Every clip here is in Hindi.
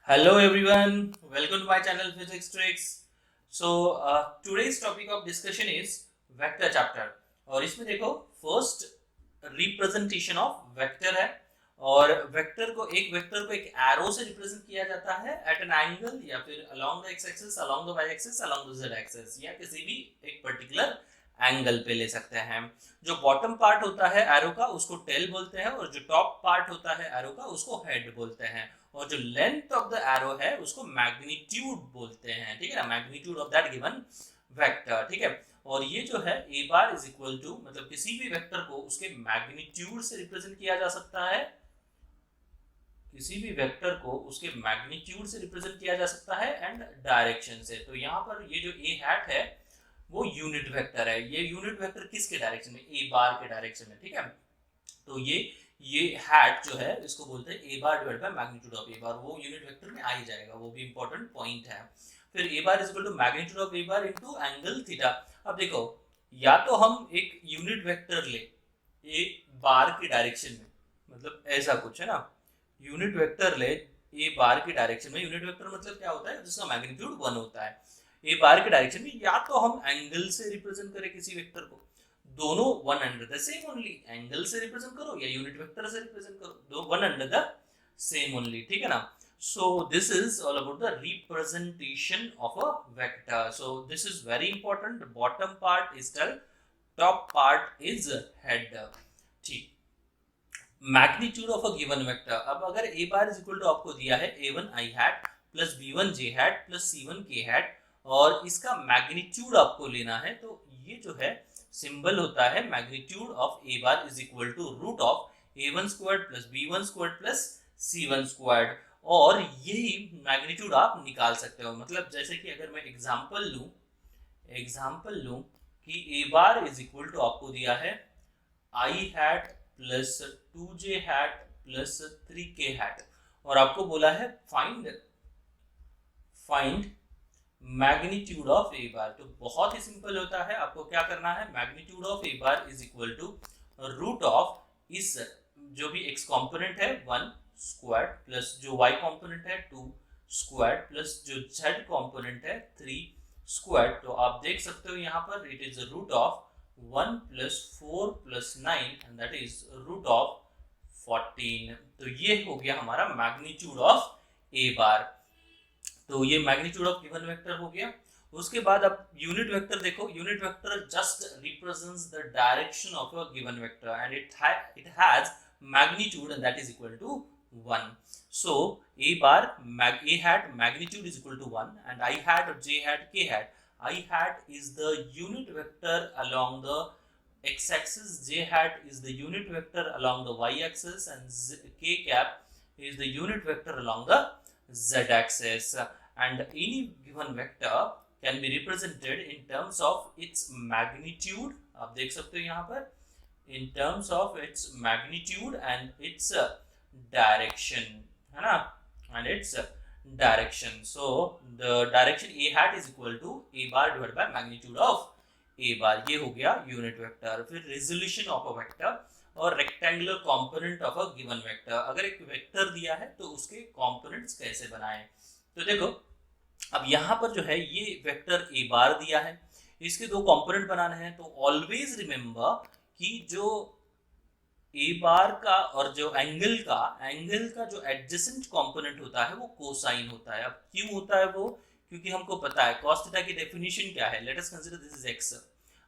Hello everyone, welcome to my channel Physics Tricks. Today's topic of discussion is vector chapter और इसमें देखो फर्स्ट रिप्रेजेंटेशन ऑफ वेक्टर है और वेक्टर को एक एरो से रिप्रेजेंट किया जाता है एट एन एंगल या फिर along the X axis, along the Y axis, along the Z axis या किसी भी एक पर्टिकुलर एंगल पे ले सकते हैं। जो बॉटम पार्ट होता है एरो का उसको टेल बोलते हैं और जो टॉप पार्ट होता है एरो का उसको हेड बोलते हैं और जो लेंथ ऑफ द एरो है उसको मैग्नीट्यूड बोलते हैं। ठीक है ना, magnitude of that given vector. ठीक है, और ये जो है ए बार इज इक्वल टू मतलब किसी भी वेक्टर को उसके मैग्नीट्यूड से रिप्रेजेंट किया जा सकता है, किसी भी वेक्टर को उसके मैग्नीट्यूड से रिप्रेजेंट किया जा सकता है एंड डायरेक्शन से। तो यहाँ पर ये जो ए हैट है वो यूनिट वेक्टर है। ये यूनिट वेक्टर किसके डायरेक्शन में? ए बार के डायरेक्शन में। ठीक है, तो ये हैट जो है इसको बोलते हैं ए बार डिवाइड बाय मैग्नीट्यूड ऑफ ए बार, वो यूनिट वेक्टर में आ ही जाएगा, वो भी इंपॉर्टेंट पॉइंट है। फिर A bar is equal to magnitude of A bar into angle theta. अब देखो, या तो हम एक यूनिट वेक्टर ले ए बार की डायरेक्शन में, मतलब ऐसा कुछ है ना, यूनिट वेक्टर ले ए बार की डायरेक्शन में। यूनिट वेक्टर मतलब क्या होता है? जिसका मैग्नीट्यूड 1 होता है ए बार के डायरेक्शन में। या तो हम एंगल से रिप्रेजेंट करें किसी वेक्टर को, दोनों one under the same only, angle से रिप्रेजेंट करो या यूनिट वेक्टर से रिप्रेजेंट करो, दो one under the same only. ठीक है ना, so this is all about the representation of a vector. So this is very important. The bottom part is tail, top part is head. ठीक, magnitude of a given vector. अब अगर ए बार इज इक्वल टू आपको दिया है a1 i hat plus b1 j hat plus c1 k hat और इसका मैग्नीट्यूड आपको लेना है, तो ये जो है सिंबल होता है magnitude of A bar is equal to root of a1 squared plus b1 squared plus c1 squared. और यही मैग्नीट्यूड आप निकाल सकते हो। मतलब जैसे कि अगर मैं एग्जांपल लूं कि A bar is equal to आपको दिया है I hat plus 2j hat plus 3k hat और आपको बोला है find magnitude of A bar. तो बहुत ही सिंपल होता है, आपको क्या करना है, magnitude of A bar is equal to root of इस जो भी x कंपोनेंट है 1 स्क्वायर प्लस जो y कंपोनेंट है 2 स्क्वायर प्लस जो z कंपोनेंट है 3 स्क्वायर। तो आप देख सकते हो यहाँ पर it is root of 1 plus 4 plus 9 and that is root of 14। तो ये हो गया हमारा मैग्नीट्यूड ऑफ ए बार। तो ये मैग्नीट्यूड ऑफ गिवन वेक्टर हो गया। उसके बाद अब यूनिट वेक्टर देखो, unit vector just represents the direction of a given vector and it has magnitude and that is equal to 1. So a bar a hat magnitude is equal to 1 and I hat or j hat k hat. I hat is the unit vector along the x axis, j hat is the unit vector along the y axis and k cap is the unit vector along the z axis. And any given vector can be represented in terms of its magnitude. आप देख सकते हो यहाँ पर in terms of its magnitude and its direction, है ना, and its direction. So the direction a hat is equal to a bar divided by magnitude of a bar. ये हो गया यूनिट वेक्टर। फिर रेजोल्यूशन ऑफ अ वेक्टर और rectangular component of a given vector. अगर एक वेक्टर दिया है तो उसके कंपोनेंट्स कैसे बनाएं, तो देखो अब यहाँ पर जो है ये वेक्टर ए बार दिया है, इसके दो कंपोनेंट बनाने हैं। तो ऑलवेज रिमेंबर कि जो ए बार का और जो एंगल का जो एडजेसेंट कंपोनेंट होता है वो कोसाइन होता है। अब क्यों होता है वो? क्योंकि हमको पता है cos थीटा की डेफिनेशन क्या है। Let us consider this is x,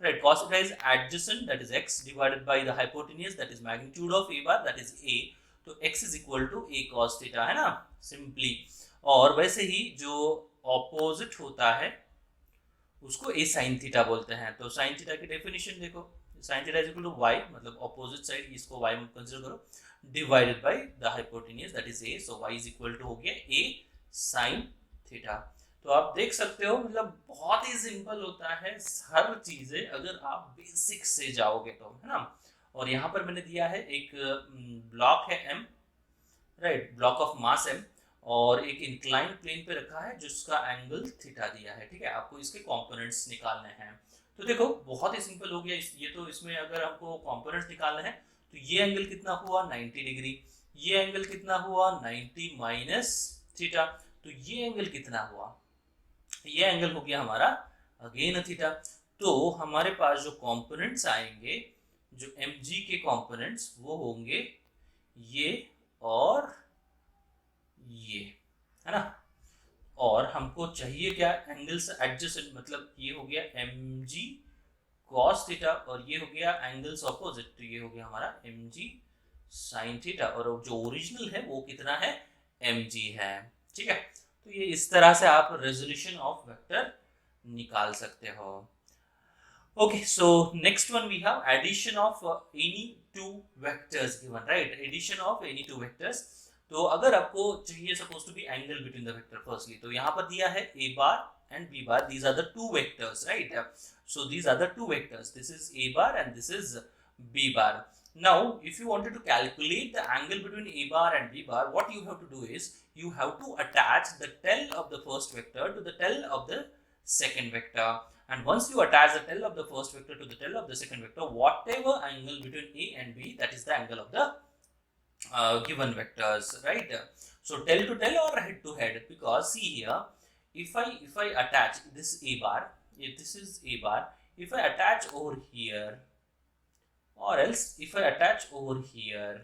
right. cos theta is adjacent that is x divided by the hypotenuse that is magnitude of A bar that is a। तो x is equal to a cos theta, है ना, सिंपली। और वैसे ही जो ऑपोजिट होता है उसको a sin थीटा बोलते हैं। तो sin थीटा की डेफिनेशन देखो, sin theta is equal to y, मतलब ऑपोजिट साइड इसको y में कंसीडर करो, divided by the hypotenuse that is a। So y is equal to हो गया a sin थीटा। तो आप देख सकते हो, मतलब बहुत ही सिंपल होता है हर चीजें अगर आप बेसिक से जाओगे तो, है ना। और यहाँ पर मैंने दिया है एक ब्लॉक है m, right, block of mass m और एक इंक्लाइन प्लेन पे रखा है जिसका एंगल थीटा दिया है। ठीक है, आपको इसके कंपोनेंट्स निकालने हैं। तो देखो बहुत ही सिंपल हो गया ये तो। इसमें अगर हमको कंपोनेंट्स निकालना है तो ये एंगल कितना हुआ 90 डिग्री, ये एंगल कितना हुआ 90 माइनस थीटा। तो ये एंगल कितना हुआ, ये एंगल हो गया हमारा अगेन थीटा। तो हमारे पास जो कंपोनेंट्स आएंगे, जो mg के कंपोनेंट्स, वो होंगे ये और ये, है ना। और हमको चाहिए क्या, एंगल्स एडजेसेंट, मतलब ये हो गया mg cos थीटा और ये हो गया एंगल्स ऑपोजिट, तो ये हो गया हमारा mg sin थीटा, और जो ओरिजिनल है वो कितना है, mg है। ठीक है, तो ये इस तरह से आप रेजोल्यूशन ऑफ वेक्टर निकाल सकते हो। Okay, so next one we have addition of any two vectors given, right? Addition of any two vectors. तो अगर आपको चाहिए supposed to be angle between the vector firstly, तो यहाँ पर दिया है a bar and b bar. These are the two vectors, right? So these are the two vectors. This is a bar and this is b bar. Now, if you wanted to calculate the angle between a bar and b bar, what you have to do is you have to attach the tail of the first vector to the tail of the second vector. And once you attach the tail of the first vector to the tail of the second vector, whatever angle between a and b, that is the angle of the given vectors, right? So tail to tail or head to head, because see here, if I attach this a bar, if this is a bar, if I attach over here, or else if I attach over here,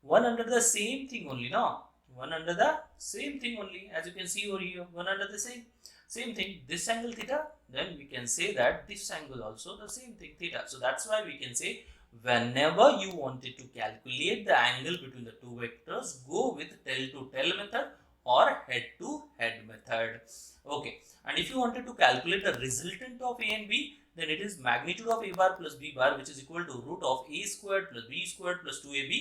one under the same thing only, no? One under the same thing only, as you can see over here, one under the same thing, this angle theta, then we can say that this angle also the same thing, theta. So that's why we can say whenever you wanted to calculate the angle between the two vectors, go with tail to tail method or head to head method. Okay, and if you wanted to calculate the resultant of a and b, then it is magnitude of a bar plus b bar, which is equal to root of a squared plus b squared plus 2ab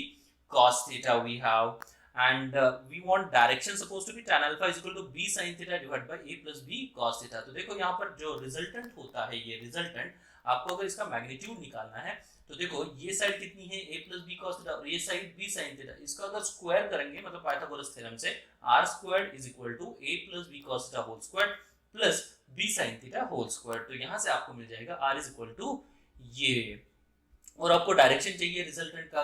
cos theta we have. And we want direction suppose to be tan alpha is equal to b sin theta divided by a plus b cos theta. तो देखो यहाँ पर जो रिजल्टेंट होता है, ये रिजल्टेंट आपको अगर इसका मैग्नीट्यूड निकालना है, तो देखो ये साइड कितनी है a plus b cos theta और ये साइड b sin थीटा, इसका अगर स्क्वायर करेंगे मतलब पाइथागोरस थ्योरम से r squared is equal to a plus b cos theta whole square plus b sin theta whole square. तो यहाँ से आपको मिल जाएगा r इज इक्वल टू ये, और आपको डायरेक्शन चाहिए रिजल्टेंट का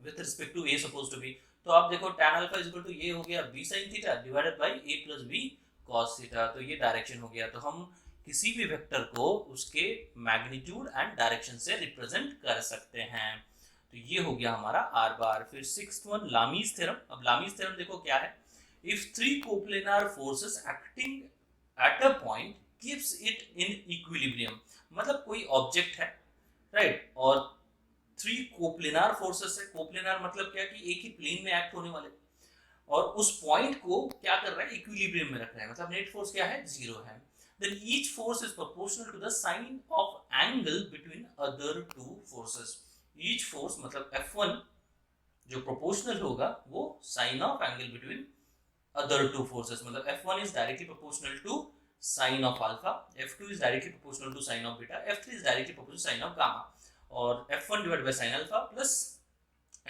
with respect to a suppose to be. तो आप देखो tan alpha is equal to ये हो गया b sin theta divided by a plus b cos theta, तो ये डायरेक्शन हो गया। तो हम किसी भी वेक्टर को उसके मैग्नीट्यूड एंड डायरेक्शन से रिप्रेजेंट कर सकते हैं। तो ये हो गया हमारा r बार। फिर सिक्स्थ वन लामीज थ्योरम। अब लामीज थ्योरम देखो क्या है, if three coplanar forces acting at a point keeps it in equilibrium, मतलब कोई ऑब्जेक्ट है, राइट, और थ्री कोप्लेनार फोर्सेस है। कोप्लेनार मतलब क्या कि एक ही प्लेन में एक्ट होने वाले, और उस पॉइंट को क्या कर रहा है, इक्विलिब्रियम में रख रहा है, मतलब नेट फोर्स क्या है, जीरो है। Then each force is proportional to the sine of angle between other two forces. Each force मतलब F1 जो प्रोपोर्शनल होगा वो sine of angle between other two forces, मतलब F1 is directly proportional to sine of alpha, F2 is directly proportional to sine of beta, F3 is directly proportional sine of gamma, और F1 divided by sin alpha plus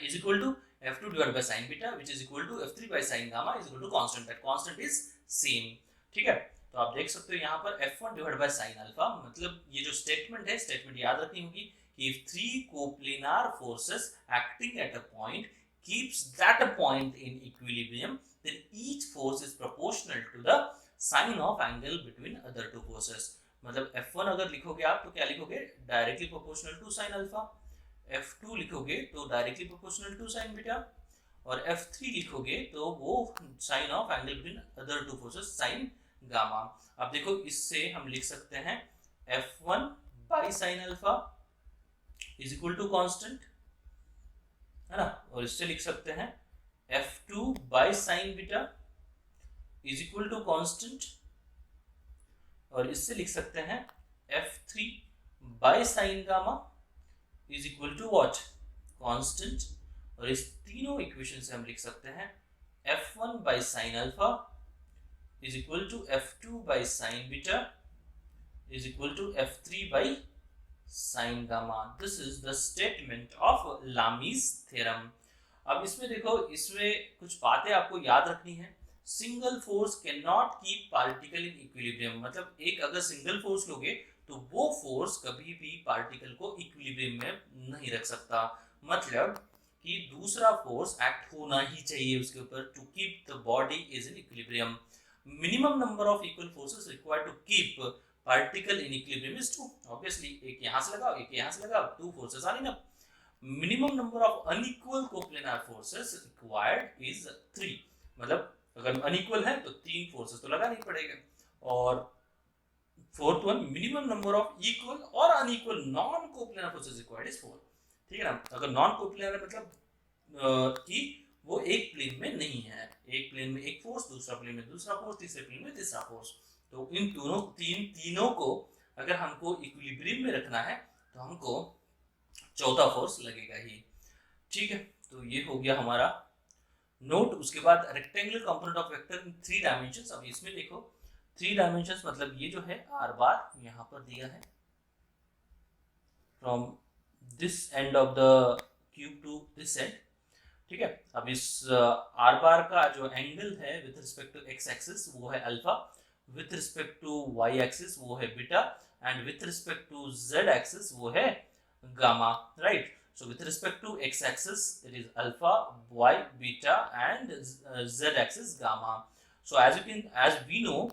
is equal to F2 divided by sin beta, which is equal to F3 by sin gamma is equal to constant, that constant is same। ठीक है, तो आप देख सकते हो यहाँ पर F1 divided by sin alpha, मतलब ये जो स्टेटमेंट है, स्टेटमेंट याद रखनी होगी कि if three coplanar forces acting at a point keeps that point in equilibrium, then each force is proportional to the sine of angle between other two forces। मतलब F1 अगर लिखोगे आप तो क्या लिखोगे, directly proportional to sine alpha, F2 लिखोगे तो directly proportional to sine beta, और F3 लिखोगे तो वो sine of angle between other two forces sine gamma. अब देखो इससे हम लिख सकते हैं F1 by sine alpha is equal to constant, है ना, और इससे लिख सकते हैं F2 by sine beta is equal to constant, और इससे लिख सकते हैं F3 by sine gamma is equal to what, constant, और इस तीनों इक्वेशन से हम लिख सकते हैं F1 by sine alpha is equal to F2 by sine beta is equal to F3 by sine gamma. This is the statement of Lami's theorem. अब इसमें देखो, इसमें कुछ बातें आपको याद रखनी है। Single force can not keep particle in equilibrium, मतलब एक अगर सिंगल फोर्स लोगे तो वो फोर्स कभी भी पार्टिकल को इक्विलिब्रियम में नहीं रख सकता। मतलब कि दूसरा फोर्स एक्ट होना ही चाहिए उसके ऊपर to keep the body is in equilibrium. Minimum number of equal forces required to keep particle in equilibrium is 2. Obviously एक यहाँ से लगाओ एक यहाँ से लगाओ, 2 forces are enough. Minimum number of unequal coplanar forces required is 3. मतलब अगर अनइक्वल है तो 3 फोर्सेस तो लगानी पड़ेगा. और fourth one, minimum number of equal और unequal non coplanar forces required is 4. ठीक है ना. अगर नॉन कोप्लेनर मतलब कि वो एक प्लेन में नहीं है, एक प्लेन में एक फोर्स, दूसरा प्लेन में दूसरा फोर्स, तीसरे प्लेन में तीसरा फोर्स, तो इन तीनों को अगर हमको इक्विलिब्रियम में रखना है तो हमको चौथा फोर्स लगेगा ही. ठीक है, तो ये हो गया हमारा नोट. उसके बाद rectangular component of vector in 3 dimensions. अब इसमें देखो 3 डायमेंशंस मतलब ये जो है आर बार यहाँ पर दिया है from this end of the cube two this and. ठीक है, अब इस आर बार का जो एंगल है with respect to x axis वो है alpha, with respect to y axis वो है beta, and with respect to z axis वो है gamma. Right. So with respect to x axis it is alpha, y beta and z axis gamma. So as we know,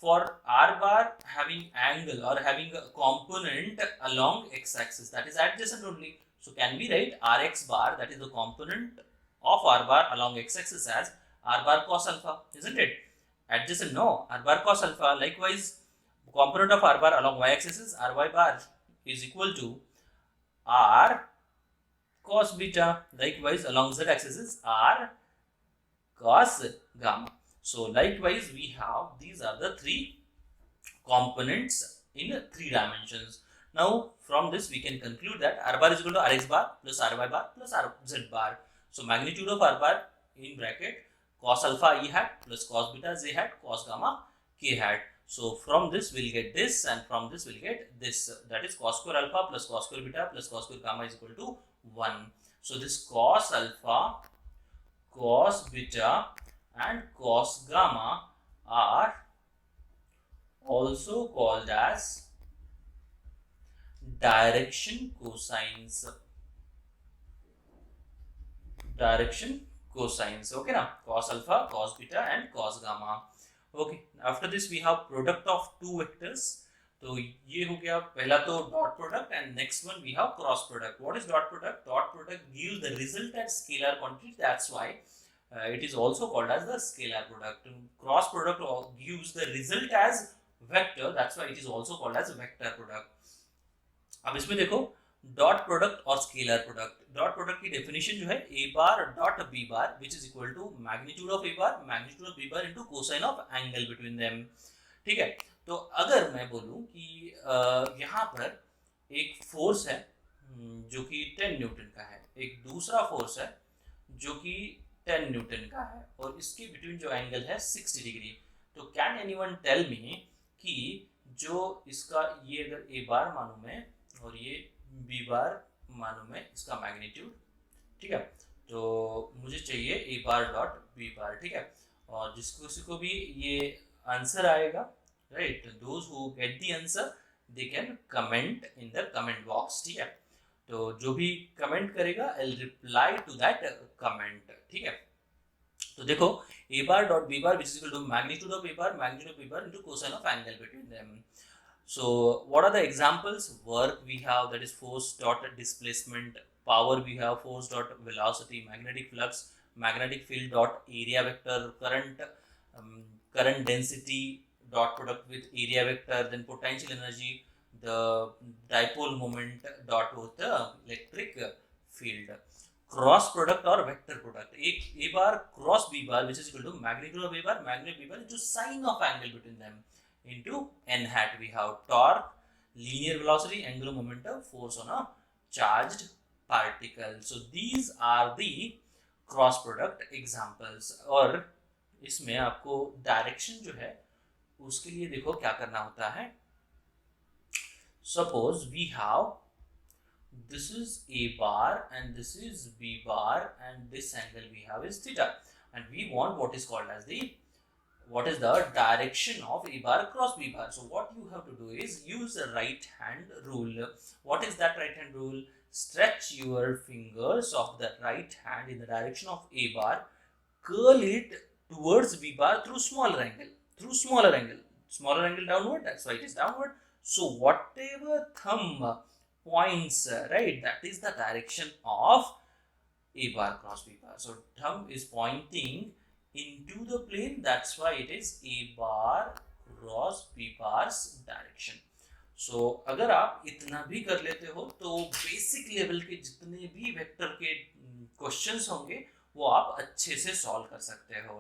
for r bar having angle or having a component along x axis, that is adjacent only. So can we write rx bar, that is the component of r bar along x axis, as r bar cos alpha, isn't it? Adjacent, no, r bar cos alpha. Likewise, component of r bar along y axis is ry bar is equal to r cos beta. Likewise, along z axis is r cos gamma. So likewise we have, these are the 3 components in 3 dimensions. Now from this we can conclude that r bar is equal to rx bar plus ry bar plus rz bar. So magnitude of r bar in bracket cos alpha e hat plus cos beta z hat cos gamma k hat. So from this we'll get this, and from this we'll get this, that is cos square alpha plus cos square beta plus cos square gamma is equal to 1. So this cos alpha, cos beta and cos gamma are also called as direction cosines. Direction cosines. Okay now, cos alpha, cos beta and cos gamma. Okay, after this we have product of 2 vectors. तो ये हो गया पहला तो dot product, and next one we have cross product. What is dot product? Dot product gives the result as scalar quantity, that's why it is also called as the scalar product. Cross product gives the result as vector, that's why it is also called as vector product. अब इसमें देखो डॉट प्रोडक्ट और स्केलर प्रोडक्ट. डॉट प्रोडक्ट की डेफिनेशन जो है a bar dot b bar which is equal to magnitude of a bar magnitude of b bar into cosine of angle between them. ठीक है, तो अगर मैं बोलूं कि यहाँ पर एक फोर्स है जो कि 10 न्यूटन का है, एक दूसरा फोर्स है जो कि 10 न्यूटन का है, और इसके बिटवीन जो एंगल है 60 डिग्री. तो कैन एनीवन टेल मी कि जो इसका ये अगर a बार मानूं मैं और ये b बार मानूं मैं इसका मैग्नीट्यूड. ठीक है, तो मुझे चाहिए a bar dot b bar. ठीक है, और जिसको भी ये आंसर आएगा, right, those who get the answer they can comment in the comment box. ठीक है, तो जो भी कमेंट करेगा I will reply to that comment. ठीक है, तो देखो a bar dot b bar which is equal to magnitude of a bar into cosine of angle between them. So what are the examples? Work we have, that is force dot displacement. Power we have force dot velocity. Magnetic flux, magnetic field dot area vector. Current density dot product with area vector. Then potential energy, the dipole moment dot with the electric field. Cross product or vector product. A bar cross b bar which is equal to magnitude of a bar into sine of angle between them into n hat. We have torque, linear velocity, angular momentum, force on a charged particle. So these are the cross product examples. और इसमें आपको डायरेक्शन जो है उसके लिए देखो क्या करना होता है. Suppose we have this is a bar and this is b bar and this angle we have is theta, and we want what is called as what is the direction of a bar cross b bar. So what you have to do is use the right hand rule. What is that right hand rule? stretch your fingers of the right hand in the direction of A bar, curl it towards B bar through smaller angle. Smaller angle downward, that's why it is downward. So whatever thumb points, right, that is the direction of A bar cross B bar. So thumb is pointing into the plane, that's why it is A bar cross B bar's direction. सो अगर आप इतना भी कर लेते हो तो बेसिक लेवल के जितने भी वेक्टर के क्वेश्चंस होंगे वो आप अच्छे से सॉल्व कर सकते हो।